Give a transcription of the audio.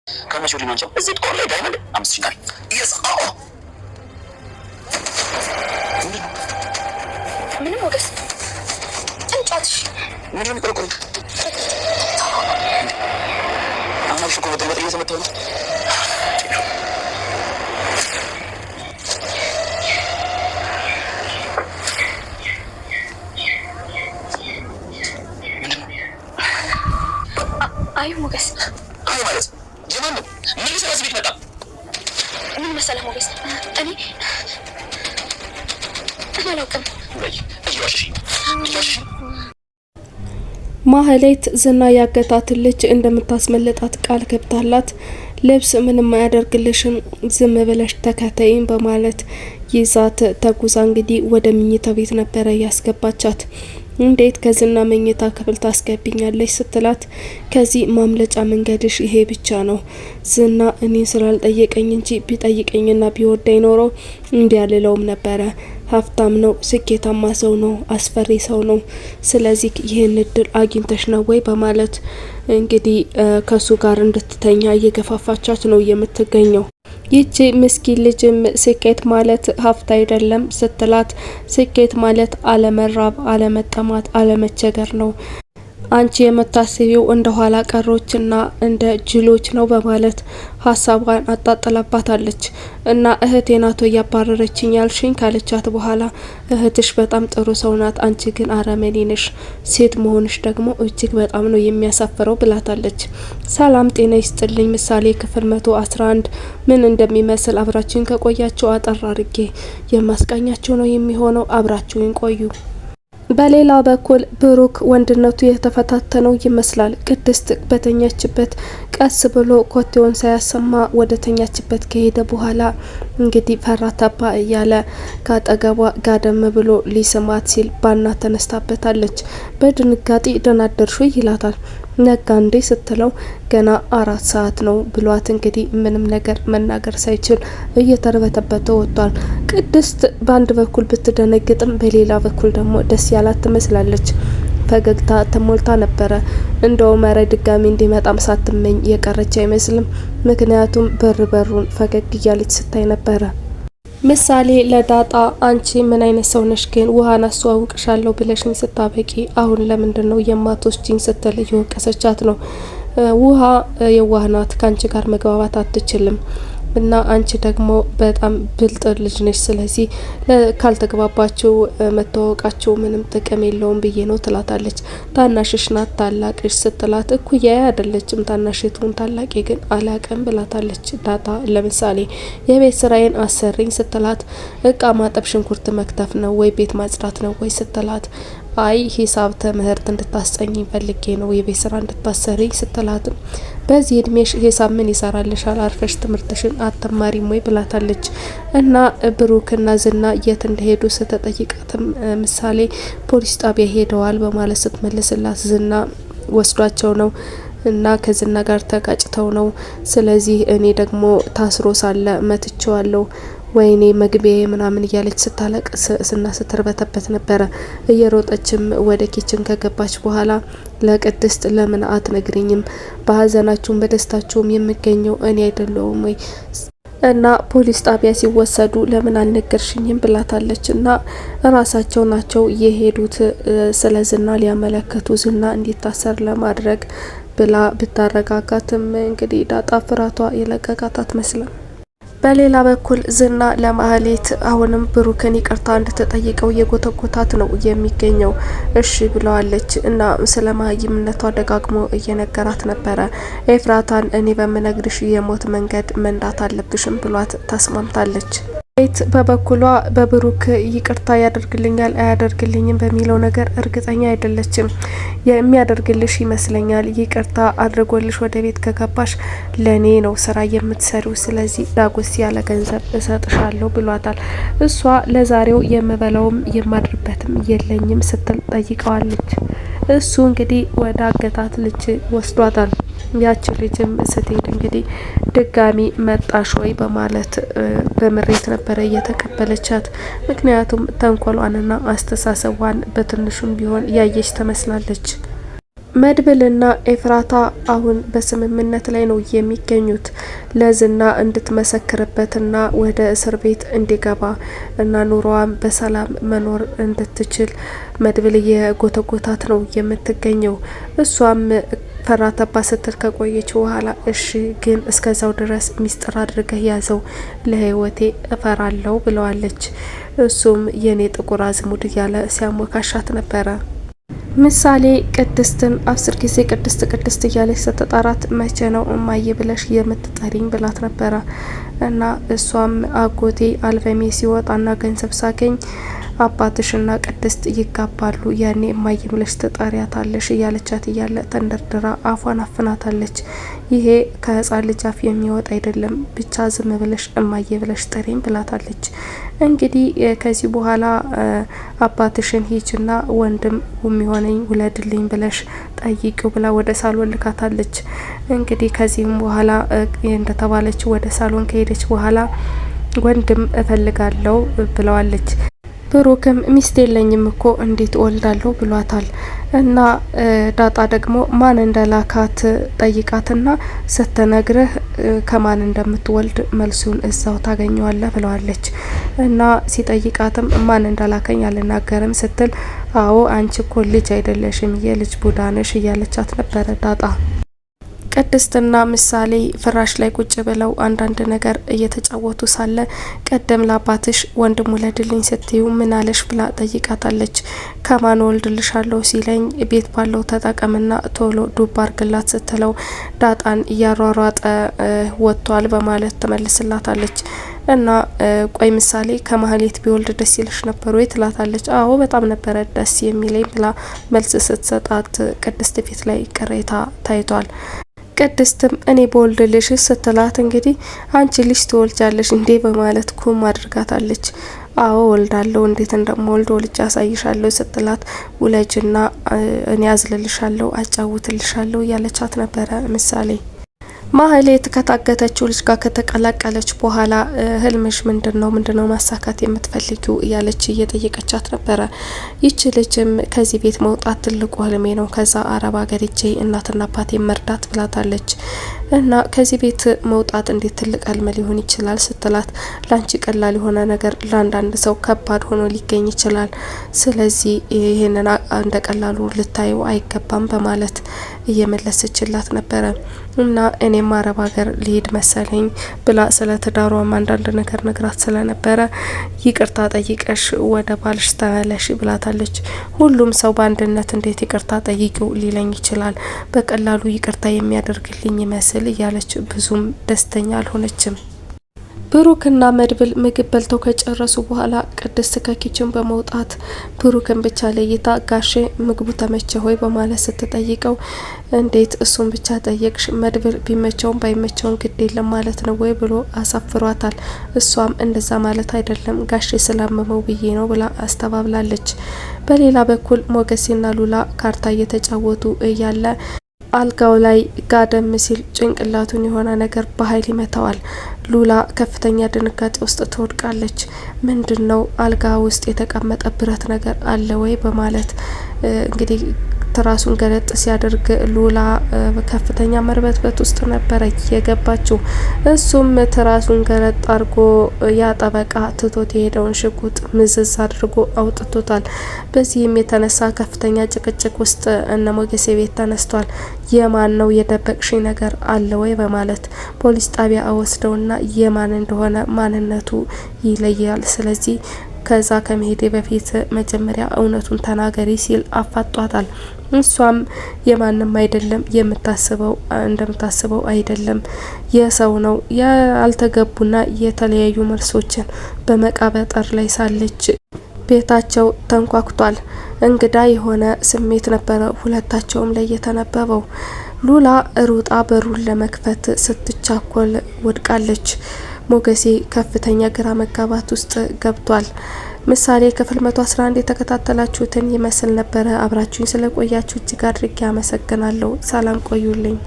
ከመቼ ወዲህ ነው አንቺ እዚህ ጦር ላይ ዳይመንድ 5000 ዳሪ ይስ ምንም ሞገስ እንጫትሽ ምን የሚቆረቆረኝ አሁን አብሽ እኮ በጣም እየተመታሁ ነው። አይ ሞገስ አይ ማለት ጀማል ነው ምን ሊሰራስ ቤት መጣ ምን መሰለህ ሞገስ እኔ አላውቅም ወይ እየዋሸሽ ማህሌት ዝና ያገታትን ልጅ እንደምታስመልጣት ቃል ገብታላት ልብስ ምንም አያደርግልሽም ዝም ብለሽ ተከታይን በማለት ይዛት ተጉዛ እንግዲህ ወደ መኝታ ቤት ነበረ ያስገባቻት። እንዴት ከዝና መኝታ ክፍል ታስገብኛለሽ ስትላት ከዚህ ማምለጫ መንገድሽ ይሄ ብቻ ነው። ዝና እኔ ስላልጠየቀኝ እንጂ ቢጠይቀኝና ቢወደኝ ኖሮ እንዲያልለውም ነበረ። ሀብታም ነው፣ ስኬታማ ሰው ነው፣ አስፈሪ ሰው ነው። ስለዚህ ይሄን እድል አግኝተሽ ነው ወይ በማለት እንግዲህ ከሱ ጋር እንድትተኛ እየገፋፋቻት ነው የምትገኘው። ይቺ ምስኪን ልጅም ስኬት ማለት ሀብት አይደለም ስትላት ስኬት ማለት አለመራብ፣ አለመጠማት፣ አለመቸገር ነው። አንቺ የምታስቢው እንደ ኋላ ቀሮችና እንደ ጅሎች ነው በማለት ሀሳቧን አጣጥላባታለች። እና እህቴ ናቶ እያባረረችኝ ያልሽኝ ካለቻት በኋላ እህትሽ በጣም ጥሩ ሰው ናት፣ አንቺ ግን አረመኔ ነሽ፣ ሴት መሆንሽ ደግሞ እጅግ በጣም ነው የሚያሳፍረው ብላታለች። ሰላም ጤና ይስጥልኝ ምሳሌ ክፍል 111 ምን እንደሚመስል አብራችሁን ከቆያችሁ አጠር አድርጌ የማስቃኛችሁ ነው የሚሆነው። አብራችሁን ቆዩ። በሌላ በኩል ብሩክ ወንድነቱ የተፈታተነው ይመስላል። ቅድስት በተኛችበት ቀስ ብሎ ኮቴውን ሳያሰማ ወደ ተኛችበት ከሄደ በኋላ እንግዲህ ፈራተባ እያለ ካጠገቧ ጋደም ብሎ ሊስማት ሲል ባና ተነስታበታለች። በድንጋጤ ደናደርሹ ይላታል። ነጋ እንዴ ስትለው ገና 4 ሰዓት ነው ብሏት እንግዲህ ምንም ነገር መናገር ሳይችል እየተርበተበተ ወጥቷል። ቅድስት በአንድ በኩል ብትደነግጥም በሌላ በኩል ደግሞ ደስ ያላት ትመስላለች። ፈገግታ ተሞልታ ነበረ። እንደውም ኧረ ድጋሚ እንዲመጣም ሳትመኝ የቀረች አይመስልም። ምክንያቱም በሩን ፈገግ እያለች ስታይ ነበረ። ምሳሌ ለዳጣ አንቺ ምን አይነት ሰው ነሽ ግን ውሃን አስተዋውቅሻለሁ ብለሽኝ ስታበቂ አሁን ለምንድነው የማትወስጂኝ ስትል እየወቀሰቻት ነው። ውሃ የዋህናት ካንቺ ጋር መግባባት አትችልም እና አንቺ ደግሞ በጣም ብልጥ ልጅ ነሽ። ስለዚህ ካልተግባባችሁ መተዋወቃችሁ ምንም ጥቅም የለውም ብዬ ነው ትላታለች። ታናሽሽ ናት ታላቅሽ ስትላት እኩያዬ አይደለችም ታናሽቱን ታላቄ ግን አላቅም ብላታለች። ዳጣ ለምሳሌ የቤት ስራዬን አሰሪኝ ስትላት እቃ ማጠብ ሽንኩርት መክተፍ ነው ወይ ቤት ማጽዳት ነው ወይ ስትላት አይ ሂሳብ ትምህርት እንድታስጠኝ ፈልጌ ነው የቤት ስራ እንድታሰሪኝ ስትላት በዚህ እድሜሽ ሂሳብ ምን ይሰራልሻል አርፈሽ ትምህርትሽን አትማሪም ወይ ብላታለች። እና ብሩክና ዝና የት እንደሄዱ ስትጠይቃትም ምሳሌ ፖሊስ ጣቢያ ሄደዋል በማለት ስትመልስላት ዝና ወስዷቸው ነው እና ከዝና ጋር ተጋጭተው ነው። ስለዚህ እኔ ደግሞ ታስሮ ሳለ መትቼዋለሁ ወይኔ መግቢያ ምናምን እያለች ስታለቅስ ስና ስትርበተበት ነበረ። እየሮጠችም ወደ ኪችን ከገባች በኋላ ለቅድስት ለምን አትነግሪኝም? በሀዘናችሁም በደስታችሁም የምገኘው እኔ አይደለሁም ወይ? እና ፖሊስ ጣቢያ ሲወሰዱ ለምን አልነገርሽኝም ብላታለች። እና ራሳቸው ናቸው የሄዱት ስለ ዝና ሊያመለክቱ ዝና እንዲታሰር ለማድረግ ብላ ብታረጋጋትም እንግዲህ ዳጣ ፍራቷ የለቀቃት አትመስልም። በሌላ በኩል ዝና ለማህሌት አሁንም ብሩክን ይቅርታ እንድትጠይቀው የጎተጎታት ነው የሚገኘው። እሺ ብለዋለች እና ስለ ማህይምነቷ ደጋግሞ እየነገራት ነበረ። ኤፍራታን እኔ በምነግርሽ የሞት መንገድ መንዳት አለብሽም ብሏት ተስማምታለች። ቤት በበኩሏ በብሩክ ይቅርታ ያደርግልኛል አያደርግልኝም በሚለው ነገር እርግጠኛ አይደለችም። የሚያደርግልሽ ይመስለኛል። ይቅርታ አድርጎልሽ ወደ ቤት ከገባሽ ለኔ ነው ስራ የምትሰሪው፣ ስለዚህ ዳጎስ ያለ ገንዘብ እሰጥሻለሁ ብሏታል። እሷ ለዛሬው የምበላውም የማድርበትም የለኝም ስትል ጠይቀዋለች። እሱ እንግዲህ ወደ አገታት ልጅ ወስዷታል። ያቺ ልጅም ስትሄድ እንግዲህ ድጋሚ መጣሽ ወይ በማለት በምሬት ነበረ እየተቀበለቻት። ምክንያቱም ተንኮሏንና አስተሳሰቧን በትንሹም ቢሆን ያየች ትመስላለች። መድብልና ኤፍራታ አሁን በስምምነት ላይ ነው የሚገኙት። ለዝና እንድትመሰክርበትና ወደ እስር ቤት እንዲገባ እና ኑሮዋን በሰላም መኖር እንድትችል መድብል የጎተጎታት ነው የምትገኘው። እሷም ፈራተባ ስትል ከቆየች በኋላ እሺ ግን እስከዛው ድረስ ሚስጥር አድርገህ ያዘው፣ ለህይወቴ እፈራለሁ ብለዋለች። እሱም የኔ ጥቁር አዝሙድ እያለ ሲያሞካሻት ነበረ። ምሳሌ ቅድስትን 10 ጊዜ ቅድስት ቅድስት እያለች ስትጠራት መቼ ነው እማዬ ብለሽ የምትጠሪኝ ብላት ነበረ። እና እሷም አጎቴ አልበሜ ሲወጣና ገንዘብ ሳገኝ አባትሽና ቅድስት ይጋባሉ፣ ያኔ እማዬ ብለሽ ትጠሪያታለሽ እያለቻት እያለ ተንደርድራ አፏን አፍናታለች። ይሄ ከህፃን ልጅ አፍ የሚወጣ አይደለም፣ ብቻ ዝም ብለሽ እማዬ ብለሽ ጥሪኝ ብላታለች። እንግዲህ ከዚህ በኋላ አባትሽን ሂጅና ወንድም የሚሆነኝ ውለድልኝ ብለሽ ጠይቂው ብላ ወደ ሳሎን ልካታለች። እንግዲህ ከዚህም በኋላ እንደተባለች ወደ ሳሎን ከሄደች በኋላ ወንድም እፈልጋለሁ ብለዋለች። ብሩክም ሚስት የለኝም እኮ እንዴት ወልዳለሁ ብሏታል። እና ዳጣ ደግሞ ማን እንደላካት ጠይቃትና ስትነግርህ ከማን እንደምትወልድ መልሱን እዛው ታገኘዋለህ ብለዋለች። እና ሲጠይቃትም ማን እንደላከኝ አልናገርም ስትል አዎ አንቺ እኮ ልጅ አይደለሽም የልጅ ቡዳ ነሽ እያለቻት ነበረ ዳጣ። ቅድስትና ምሳሌ ፍራሽ ላይ ቁጭ ብለው አንዳንድ ነገር እየተጫወቱ ሳለ ቀደም ለአባትሽ ወንድም ውለድልኝ ስትዩ ምን አለሽ ብላ ጠይቃታለች። ከማን ወልድልሻለሁ ሲለኝ ቤት ባለው ተጠቀምና ቶሎ ዱብ አርግላት ስትለው ዳጣን እያሯሯጠ ወጥቷል በማለት ትመልስላታለች። እና ቆይ ምሳሌ ከማህሌት ቢወልድ ደስ ይልሽ ነበር ወይ ትላታለች። አዎ በጣም ነበረ ደስ የሚለኝ ብላ መልስ ስትሰጣት ቅድስት ፊት ላይ ቅሬታ ታይቷል። ቅድስትም እኔ በወልድልሽ ስትላት እንግዲህ አንቺ ልጅ ትወልጃለሽ እንዴ በማለት ኩም አድርጋታለች። አዎ ወልዳለሁ፣ እንዴት እንደምወልድ ወልጅ አሳይሻለሁ ስትላት ውለጅና እኔ አዝልልሻለሁ፣ አጫውትልሻለሁ እያለቻት ነበረ ምሳሌ። ማህሌት ከታገተችው ልጅ ጋር ከተቀላቀለች በኋላ ህልምሽ ምንድነው? ምንድነው ማሳካት የምትፈልጊው? እያለች እየጠየቀቻት ነበረ። ይች ልጅም ከዚህ ቤት መውጣት ትልቁ ህልሜ ነው፣ ከዛ አረብ ሀገር ሄጄ እናትና አባቴ መርዳት ብላታለች። እና ከዚህ ቤት መውጣት እንዴት ትልቅ ህልም ሊሆን ይችላል ስትላት ላንቺ ቀላል የሆነ ነገር ለአንዳንድ ሰው ከባድ ሆኖ ሊገኝ ይችላል፣ ስለዚህ ይሄንን እንደ ቀላሉ ልታየው አይገባም በማለት እየመለሰችላት ነበረ። እና እኔም አረብ ሀገር ሊሄድ መሰለኝ ብላ ስለ ትዳሯም አንዳንድ ነገር ነግራት ስለነበረ ይቅርታ ጠይቀሽ ወደ ባልሽ ተመለሽ ብላታለች። ሁሉም ሰው በአንድነት እንዴት ይቅርታ ጠይቂው ሊለኝ ይችላል፣ በቀላሉ ይቅርታ የሚያደርግልኝ ይመስል እያለች ብዙም ደስተኛ አልሆነችም። ብሩክና መድብል ምግብ በልተው ከጨረሱ በኋላ ቅድስት ከኪችን በመውጣት ብሩክን ብቻ ለይታ ጋሼ ምግቡ ተመቸ ሆይ በማለት ስትጠይቀው እንዴት እሱን ብቻ ጠየቅሽ? መድብል ቢመቸውም ባይመቸውም ግድ የለም ማለት ነው ወይ ብሎ አሳፍሯታል። እሷም እንደዛ ማለት አይደለም ጋሼ ስላመመው ብዬ ነው ብላ አስተባብላለች። በሌላ በኩል ሞገሴና ሉላ ካርታ እየተጫወቱ እያለ አልጋው ላይ ጋደም ሲል ጭንቅላቱን የሆነ ነገር በኃይል ይመታዋል። ሉላ ከፍተኛ ድንጋጤ ውስጥ ትወድቃለች። ምንድነው አልጋ ውስጥ የተቀመጠ ብረት ነገር አለ ወይ በማለት እንግዲህ ትራሱን ገለጥ ሲያደርግ ሉላ ከፍተኛ መርበትበት ውስጥ ነበረ የገባችው። እሱም ትራሱን ገለጥ አድርጎ ያጠበቃ ትቶት የሄደውን ሽጉጥ ምዝዝ አድርጎ አውጥቶታል። በዚህም የተነሳ ከፍተኛ ጭቅጭቅ ውስጥ እነ ሞገሴ ቤት ተነስቷል። የማን ነው የደበቅሽ ነገር አለ ወይ በማለት ፖሊስ ጣቢያ ወስደውና የማን እንደሆነ ማንነቱ ይለያል። ስለዚህ ከዛ ከመሄዴ በፊት መጀመሪያ እውነቱን ተናገሪ ሲል አፋጧታል። እሷም የማንም አይደለም፣ የምታስበው እንደምታስበው አይደለም፣ የሰው ነው። ያልተገቡና የተለያዩ መልሶችን በመቃበጠር ላይ ሳለች ቤታቸው ተንኳክቷል። እንግዳ የሆነ ስሜት ነበረ ሁለታቸውም ላይ የተነበበው። ሉላ ሩጣ በሩን ለመክፈት ስትቻኮል ወድቃለች። ሞገሴ ከፍተኛ ግራ መጋባት ውስጥ ገብቷል። ምሳሌ ክፍል 111 የተከታተላችሁትን ይመስል ነበረ። አብራችሁኝ ስለቆያችሁ እጅግ አድርጌ አመሰግናለሁ። ሰላም ቆዩልኝ።